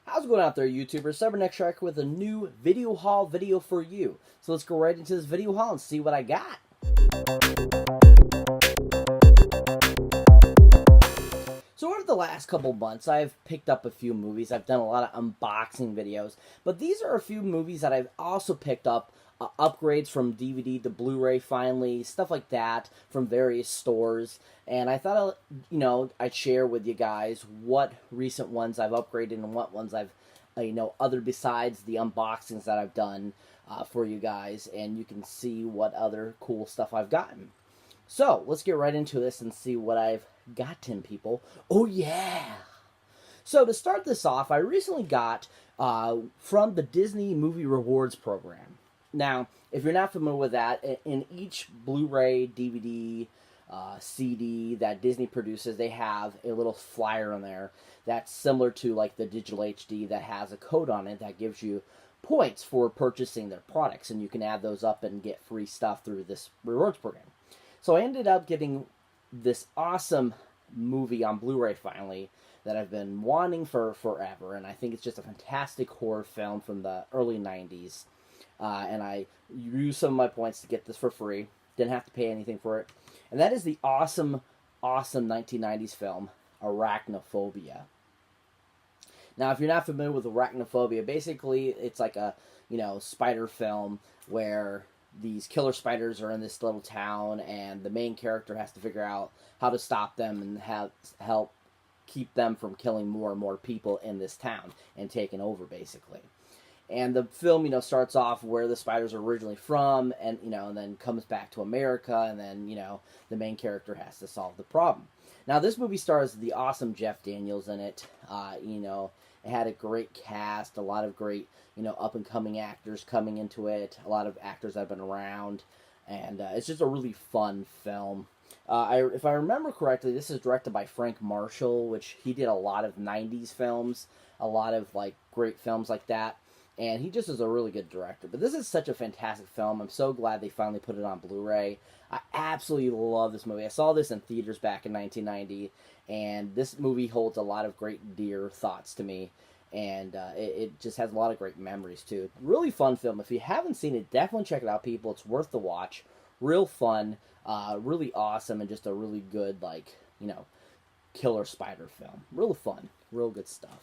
How's it going out there, YouTubers? Cyberneticshark with a new video haul video for you. So let's go right into this video haul and see what I got. So over the last couple months, I've picked up a few movies. I've done a lot of unboxing videos, but these are a few movies that I've also picked up upgrades from DVD to Blu-ray finally, stuff like that from various stores. And I thought, I'd share with you guys what recent ones I've upgraded and what ones I've, other besides the unboxings that I've done for you guys. And you can see what other cool stuff I've gotten. So let's get right into this and see what I've gotten, people. Oh, yeah! So to start this off, I recently got from the Disney Movie Rewards program. Now, if you're not familiar with that, in each Blu-ray, DVD, CD that Disney produces, they have a little flyer on there that's similar to like the digital HD that has a code on it that gives you points for purchasing their products, and you can add those up and get free stuff through this rewards program. So I ended up getting this awesome movie on Blu-ray finally that I've been wanting for forever, and I think it's just a fantastic horror film from the early 90s. And I used some of my points to get this for free. Didn't have to pay anything for it. And that is the awesome 1990s film, Arachnophobia. Now, if you're not familiar with Arachnophobia, basically it's like a, spider film where these killer spiders are in this little town, and the main character has to figure out how to stop them and help keep them from killing more and more people in this town and taking over, basically. And the film, starts off where the spiders are originally from, and then comes back to America, and then, the main character has to solve the problem. Now, this movie stars the awesome Jeff Daniels in it. It had a great cast, a lot of great, up-and-coming actors coming into it, a lot of actors that have been around, and it's just a really fun film. If I remember correctly, this is directed by Frank Marshall, which he did a lot of 90s films, a lot of, great films like that. And he just is a really good director. But this is such a fantastic film. I'm so glad they finally put it on Blu-ray. I absolutely love this movie. I saw this in theaters back in 1990. And this movie holds a lot of great dear thoughts to me. And it just has a lot of great memories, too. Really fun film. If you haven't seen it, definitely check it out, people. It's worth the watch. Real fun. Really awesome. And just a really good, killer spider film. Real fun. Real good stuff.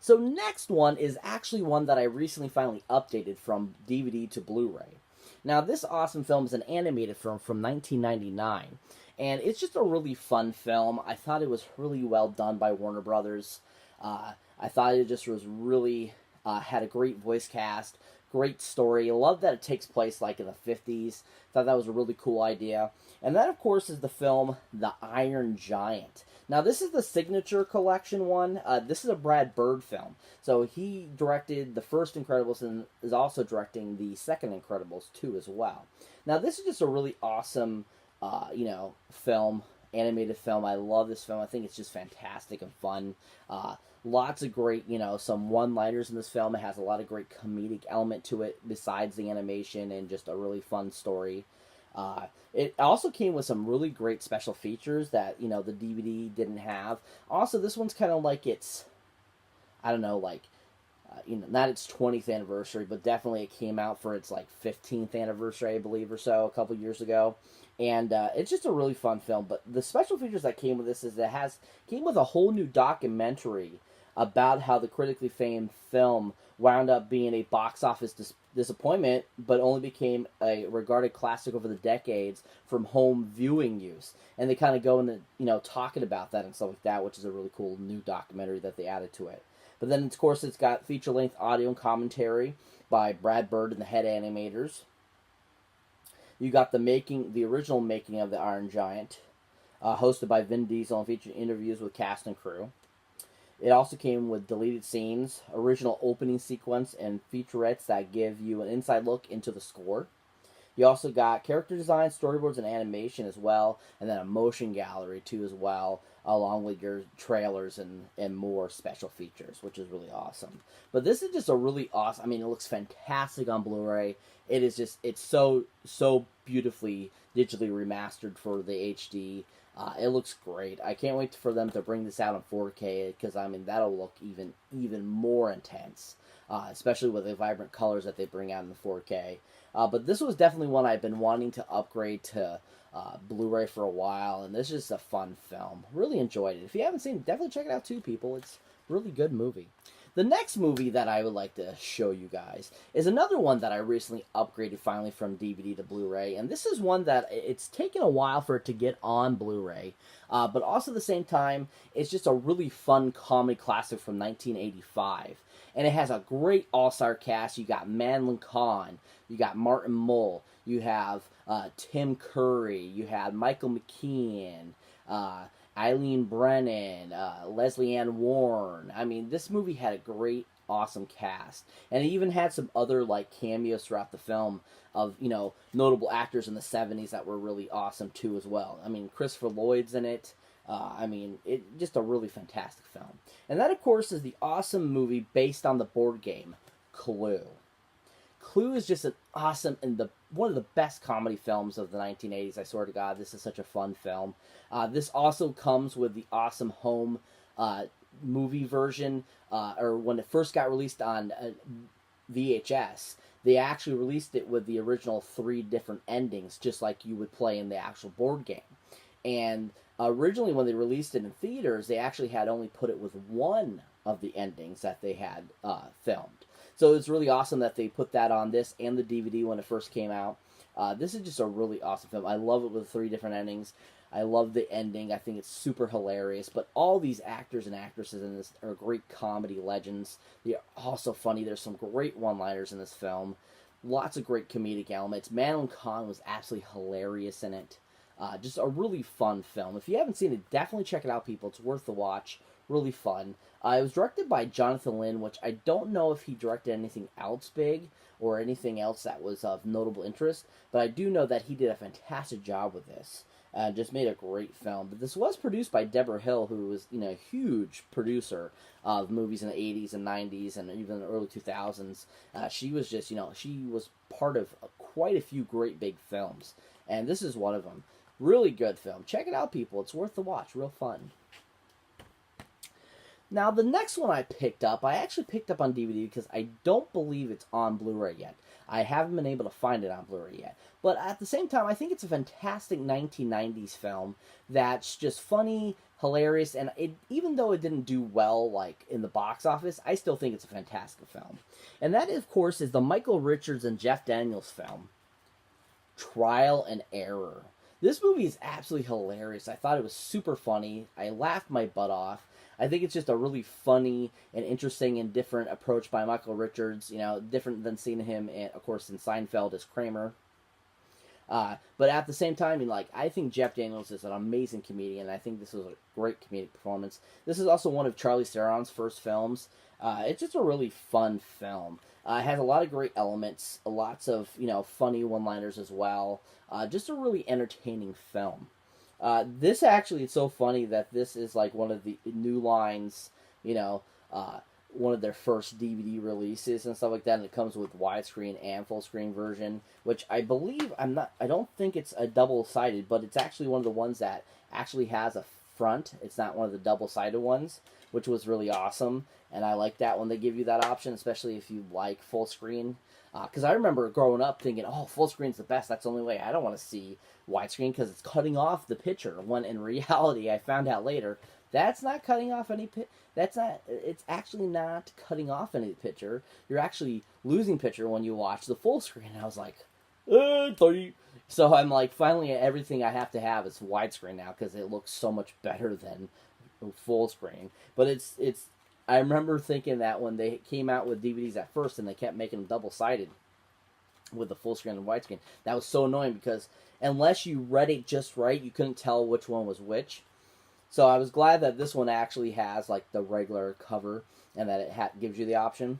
So next one is actually one that I recently finally updated from DVD to Blu-ray. Now, this awesome film is an animated film from 1999, and it's just a really fun film. I thought it was really well done by Warner Brothers. I thought it just was really, had a great voice cast, great story. I love that it takes place in the 50s. Thought that was a really cool idea. And that, of course, is the film The Iron Giant. Now, this is the Signature Collection one. This is a Brad Bird film. So he directed the first Incredibles and is also directing the second Incredibles 2 as well. Now, this is just a really awesome, film, animated film. I love this film. I think it's just fantastic and fun. Lots of great, some one-liners in this film. It has a lot of great comedic element to it besides the animation, and just a really fun story. It also came with some really great special features that, the DVD didn't have. Also, this one's kind of like its, not its 20th anniversary, but definitely it came out for its, 15th anniversary, I believe, or so, a couple years ago. And it's just a really fun film. But the special features that came with this is came with a whole new documentary about how the critically famed film wound up being a box office disappointment, but only became a regarded classic over the decades from home viewing use. And they kind of go into, talking about that and stuff like that, which is a really cool new documentary that they added to it. But then, of course, it's got feature-length audio and commentary by Brad Bird and the head animators. You got the original making of The Iron Giant, hosted by Vin Diesel, and featured interviews with cast and crew. It also came with deleted scenes, original opening sequence, and featurettes that give you an inside look into the score. You also got character design, storyboards, and animation as well, and then a motion gallery too as well, along with your trailers and more special features, which is really awesome. But this is just a really awesome, it looks fantastic on Blu-ray. It's so beautifully digitally remastered for the HD. It looks great. I can't wait for them to bring this out in 4K because I mean that'll look even more intense, especially with the vibrant colors that they bring out in the 4K. But this was definitely one I've been wanting to upgrade to Blu-ray for a while, and this is just a fun film. Really enjoyed it. If you haven't seen it, definitely check it out too, people. It's a really good movie. The next movie that I would like to show you guys is another one that I recently upgraded finally from DVD to Blu-ray, and this is one that it's taken a while for it to get on Blu-ray, but also at the same time, it's just a really fun comedy classic from 1985, and it has a great all-star cast. You got Madeline Kahn, you got Martin Mull, you have Tim Curry, you have Michael McKean, Eileen Brennan, Leslie Ann Warren. I mean, this movie had a great, awesome cast, and it even had some other like cameos throughout the film of notable actors in the '70s that were really awesome too as well. I mean, Christopher Lloyd's in it. I mean, it just a really fantastic film, and that of course is the awesome movie based on the board game Clue. Clue is just an awesome and one of the best comedy films of the 1980s. I swear to God, this is such a fun film. This also comes with the awesome home movie version, or when it first got released on VHS, they actually released it with the original 3 different endings, just like you would play in the actual board game. And originally, when they released it in theaters, they actually had only put it with one of the endings that they had filmed. So it's really awesome that they put that on this and the DVD when it first came out. This is just a really awesome film. I love it with 3 different endings. I love the ending. I think it's super hilarious. But all these actors and actresses in this are great comedy legends. They're also funny. There's some great one-liners in this film. Lots of great comedic elements. Madeline Kahn was absolutely hilarious in it. Just a really fun film. If you haven't seen it, definitely check it out, people. It's worth the watch. Really fun. It was directed by Jonathan Lynn, which I don't know if he directed anything else big or anything else that was of notable interest, but I do know that he did a fantastic job with this. Just made a great film. But this was produced by Deborah Hill, who was a huge producer of movies in the 80s and 90s and even the early 2000s. She was just, she was part of quite a few great big films, and this is one of them. Really good film. Check it out, people. It's worth the watch. Real fun. Now, the next one I picked up, I actually picked up on DVD because I don't believe it's on Blu-ray yet. I haven't been able to find it on Blu-ray yet. But at the same time, I think it's a fantastic 1990s film that's just funny, hilarious, and even though it didn't do well like in the box office, I still think it's a fantastic film. And that, of course, is the Michael Richards and Jeff Daniels film, Trial and Error. This movie is absolutely hilarious. I thought it was super funny. I laughed my butt off. I think it's just a really funny and interesting and different approach by Michael Richards. Different than seeing him, of course, in Seinfeld as Kramer. But at the same time, I think Jeff Daniels is an amazing comedian. I think this was a great comedic performance. This is also one of Charlize Theron's first films. It's just a really fun film. It has a lot of great elements, lots of funny one-liners as well. Just a really entertaining film. This actually is so funny that this is like one of the New Line's, one of their first DVD releases and stuff like that, and it comes with widescreen and full screen version, which I believe I don't think it's a double-sided, but it's actually one of the ones that actually has a front. It's not one of the double-sided ones, which was really awesome, and I like that when they give you that option, especially if you like full screen. Because I remember growing up thinking, oh, full screen's the best. That's the only way. I don't want to see widescreen because it's cutting off the picture. When in reality, I found out later, that's not cutting off any it's actually not cutting off any picture. You're actually losing picture when you watch the full screen. And I was like, so I'm like, finally, everything I have to have is widescreen now because it looks so much better than full screen. But it's I remember thinking that when they came out with DVDs at first and they kept making them double-sided with the full screen and widescreen, that was so annoying because unless you read it just right, you couldn't tell which one was which. So I was glad that this one actually has like the regular cover and that it gives you the option.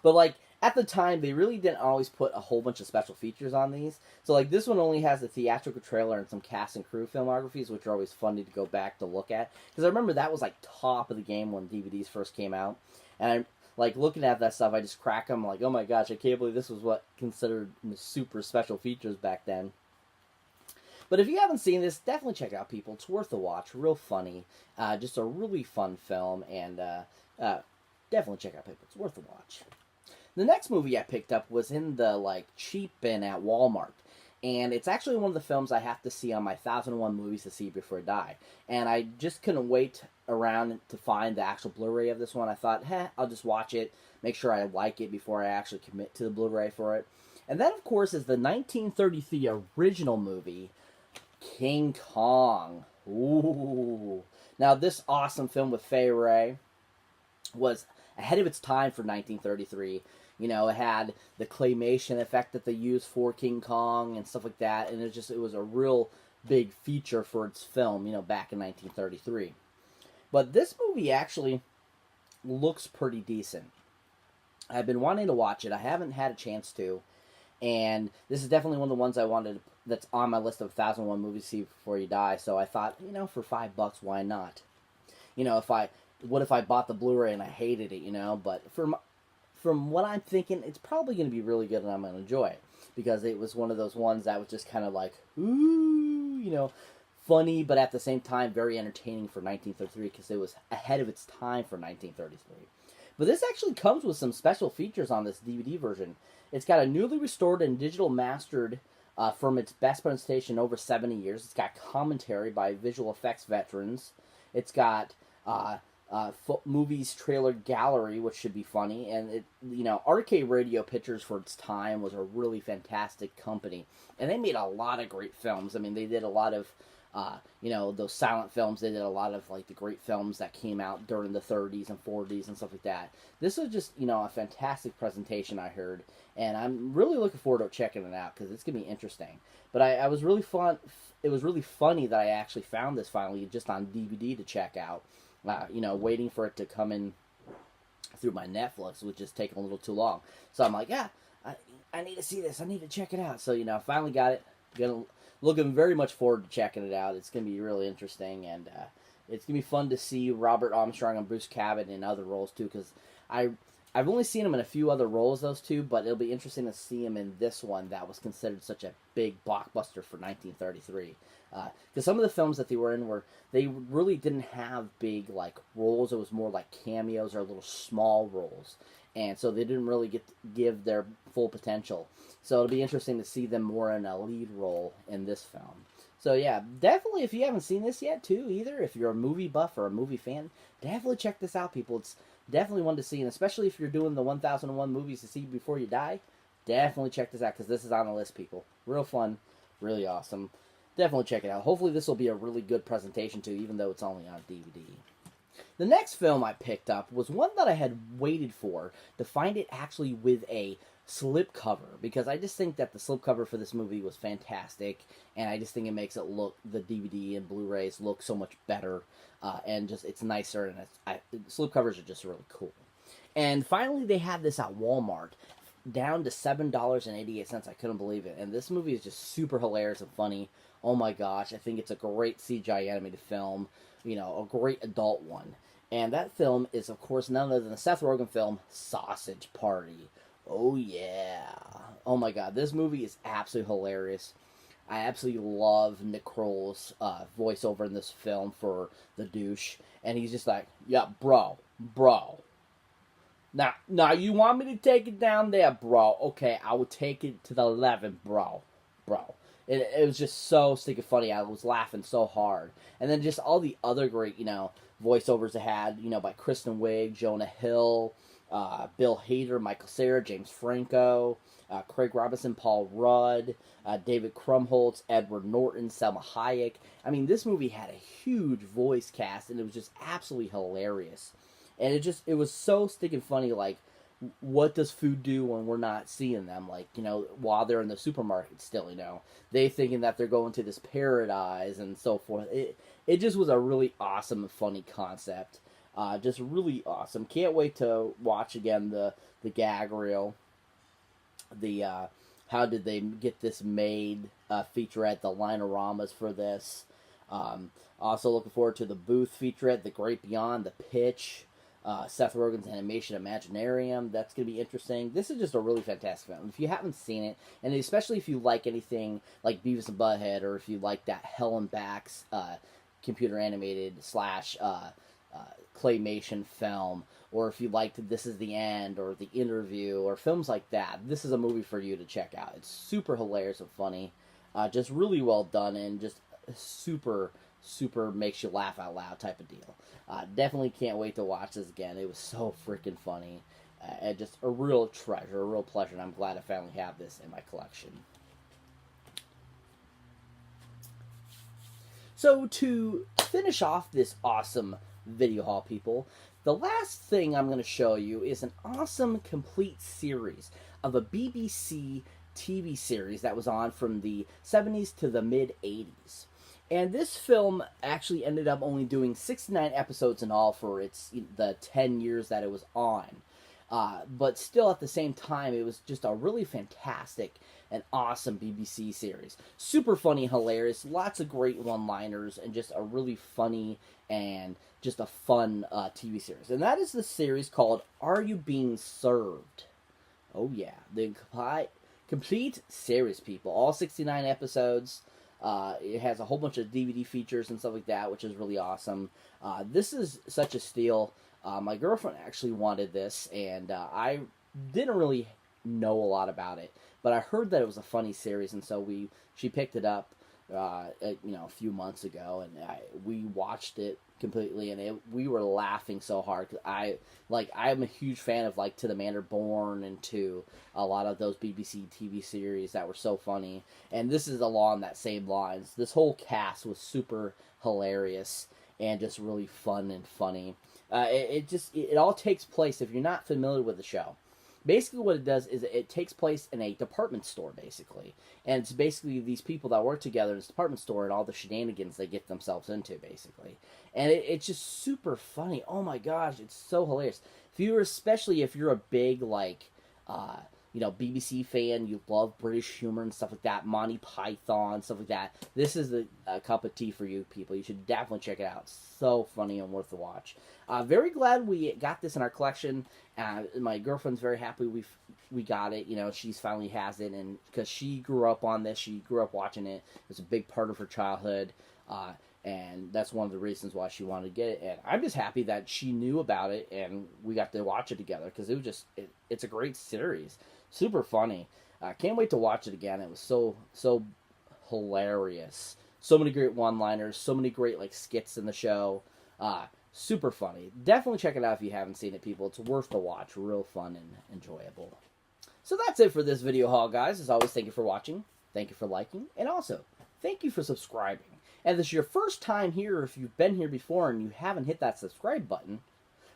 But at the time, they really didn't always put a whole bunch of special features on these. So this one only has the theatrical trailer and some cast and crew filmographies, which are always funny to go back to look at. Because I remember that was top of the game when DVDs first came out. And I'm looking at that stuff, I just crack them. I'm like, oh my gosh, I can't believe this was what considered super special features back then. But if you haven't seen this, definitely check it out, people. It's worth a watch. Real funny. Just a really fun film, and definitely check it out, people. It's worth a watch. The next movie I picked up was in the cheap bin at Walmart. And it's actually one of the films I have to see on my 1001 movies to see before I die. And I just couldn't wait around to find the actual Blu-ray of this one. I thought, I'll just watch it, make sure I like it before I actually commit to the Blu-ray for it. And that, of course, is the 1933 original movie, King Kong. Ooh. Now, this awesome film with Fay Wray was ahead of its time for 1933. You know, it had the claymation effect that they used for King Kong and stuff like that, and it was a real big feature for its film, back in 1933. But this movie actually looks pretty decent. I've been wanting to watch it. I haven't had a chance to, and this is definitely one of the ones that's on my list of 1001 movies to see before you die. So I thought, for $5, why not? What if I bought the Blu-ray and I hated it, But from what I'm thinking, it's probably going to be really good and I'm going to enjoy it. Because it was one of those ones that was just kind of like, ooh, funny, but at the same time, very entertaining for 1933 because it was ahead of its time for 1933. But this actually comes with some special features on this DVD version. It's got a newly restored and digital mastered from its best presentation over 70 years. It's got commentary by visual effects veterans. It's got movies trailer gallery, which should be funny, and Arcade Radio Pictures for its time was a really fantastic company, and they made a lot of great films. I mean, they did a lot of those silent films. They did a lot of the great films that came out during the 30s and 40s and stuff like that. This was just a fantastic presentation, I heard, and I'm really looking forward to checking it out because it's gonna be interesting. But I was really fun. It was really funny that I actually found this finally just on DVD to check out. Waiting for it to come in through my Netflix, which is taking a little too long. So I'm like, I need to see this. I need to check it out. So, I finally got it. Looking very much forward to checking it out. It's going to be really interesting, and it's going to be fun to see Robert Armstrong and Bruce Cabot in other roles, too, because I've only seen them in a few other roles, those two, but it'll be interesting to see them in this one that was considered such a big blockbuster for 1933. Because some of the films that they were in they really didn't have big roles. It was more like cameos or little small roles, and so they didn't really give their full potential. So it'll be interesting to see them more in a lead role in this film. So yeah, definitely if you haven't seen this yet too, either if you're a movie buff or a movie fan, definitely check this out, people. It's definitely one to see, and especially if you're doing the 1001 movies to see before you die, definitely check this out because this is on the list, people. Real fun, really awesome. Definitely check it out. Hopefully this will be a really good presentation too, even though it's only on DVD. The next film I picked up was one that I had waited for to find it actually with a slipcover, because I just think that the slipcover for this movie was fantastic, and I just think it makes it look, the DVD and Blu-rays look so much better, and just it's nicer, and slipcovers are just really cool. And finally they had this at Walmart, down to $7.88. I couldn't believe it, and this movie is just super hilarious and funny. Oh my gosh, I think it's a great CGI animated film, a great adult one. And that film is, of course, none other than the Seth Rogen film, Sausage Party. Oh yeah. Oh my god, this movie is absolutely hilarious. I absolutely love Nick Kroll's voiceover in this film for the douche. And he's just like, yeah, bro. Now, you want me to take it down there, bro? Okay, I will take it to the 11, bro. It was just so stinking funny. I was laughing so hard. And then just all the other great, voiceovers they had, by Kristen Wiig, Jonah Hill, Bill Hader, Michael Cera, James Franco, Craig Robinson, Paul Rudd, David Krumholtz, Edward Norton, Selma Hayek. I mean, this movie had a huge voice cast, and it was just absolutely hilarious. And it was so stinking funny, what does food do when we're not seeing them? While they're in the supermarket still, they thinking that they're going to this paradise and so forth. It just was a really awesome and funny concept. Just really awesome. Can't wait to watch again the gag reel. The how did they get this made featurette, the Line-O-Ramas for this. Also looking forward to the Booth featurette, The Great Beyond, The Pitch. Seth Rogen's animation Imaginarium. That's going to be interesting. This is just a really fantastic film. If you haven't seen it, and especially if you like anything like Beavis and Butthead, or if you like that Hell and Back's computer animated slash claymation film, or if you liked This Is the End or The Interview or films like that, this is a movie for you to check out. It's super hilarious and funny, just really well done, and just super makes you laugh out loud type of deal. Definitely can't wait to watch this again. It was so freaking funny. And just a real treasure, a real pleasure, and I'm glad I finally have this in my collection. So to finish off this awesome video haul, people, the last thing I'm going to show you is an awesome complete series of a BBC TV series that was on from the 70s to the mid-80s. And this film actually ended up only doing 69 episodes in all for the 10 years that it was on. But still, at the same time, it was just a really fantastic and awesome BBC series. Super funny, hilarious, lots of great one-liners, and just a really funny and just a fun TV series. And that is the series called Are You Being Served? Oh yeah, the complete series, people. All 69 episodes. It has a whole bunch of DVD features and stuff like that, which is really awesome. This is such a steal. My girlfriend actually wanted this, and I didn't really know a lot about it, but I heard that it was a funny series, and so she picked it up, a few months ago, and we watched it completely, and we were laughing so hard, because I'm a huge fan of To the Manor Born and to a lot of those BBC TV series that were so funny, and this is along that same lines. This whole cast was super hilarious and just really fun and funny. It all takes place, if you're not familiar with the show, basically what it does is it takes place in a department store, basically. And it's basically these people that work together in this department store and all the shenanigans they get themselves into, basically. And it's just super funny. Oh my gosh, it's so hilarious. Especially if you're a big, BBC fan, you love British humor and stuff like that, Monty Python, stuff like that, this is a cup of tea for you people. You should definitely check it out. It's so funny and worth the watch. Very glad we got this in our collection. My girlfriend's very happy we got it. She's finally has it, and because she grew up on this, she grew up watching it. It's a big part of her childhood, and that's one of the reasons why she wanted to get it. And I'm just happy that she knew about it, and we got to watch it together, because it's a great series. Super funny. Can't wait to watch it again. It was so hilarious. So many great one-liners. So many great skits in the show. Super funny. Definitely check it out if you haven't seen it, people. It's worth the watch. Real fun and enjoyable. So that's it for this video haul, guys. As always, thank you for watching. Thank you for liking. And also, thank you for subscribing. And if this is your first time here, or if you've been here before and you haven't hit that subscribe button,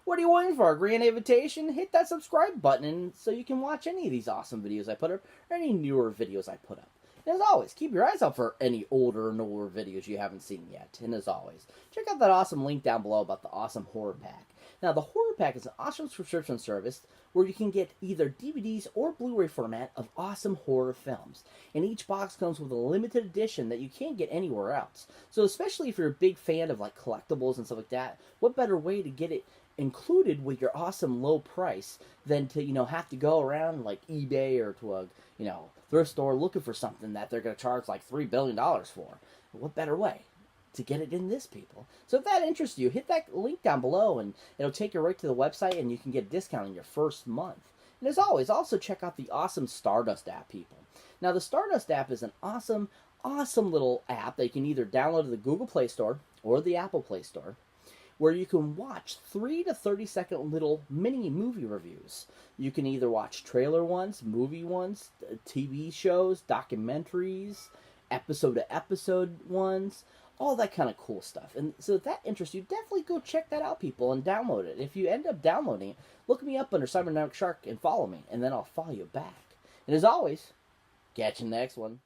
what are you waiting for? A grand invitation? Hit that subscribe button so you can watch any of these awesome videos I put up, or any newer videos I put up. And as always, keep your eyes out for any older and newer videos you haven't seen yet. And as always, check out that awesome link down below about the awesome horror pack. Now, the horror pack is an awesome subscription service where you can get either DVDs or Blu-ray format of awesome horror films. And each box comes with a limited edition that you can't get anywhere else. So especially if you're a big fan of collectibles and stuff like that, what better way to get it included with your awesome low price than to have to go around eBay or to a thrift store looking for something that they're going to charge $3 billion for. What better way to get it in this, people? So if that interests you, hit that link down below and it'll take you right to the website, and you can get a discount on your first month. And as always, also check out the awesome Stardust app, people. Now, the Stardust app is an awesome little app that you can either download to the Google Play Store or the Apple Play Store, where you can watch 3 to 30-second little mini movie reviews. You can either watch trailer ones, movie ones, TV shows, documentaries, episode-to-episode ones, all that kind of cool stuff. And so if that interests you, definitely go check that out, people, and download it. If you end up downloading it, look me up under Cyberneticshark and follow me, and then I'll follow you back. And as always, catch you in the next one.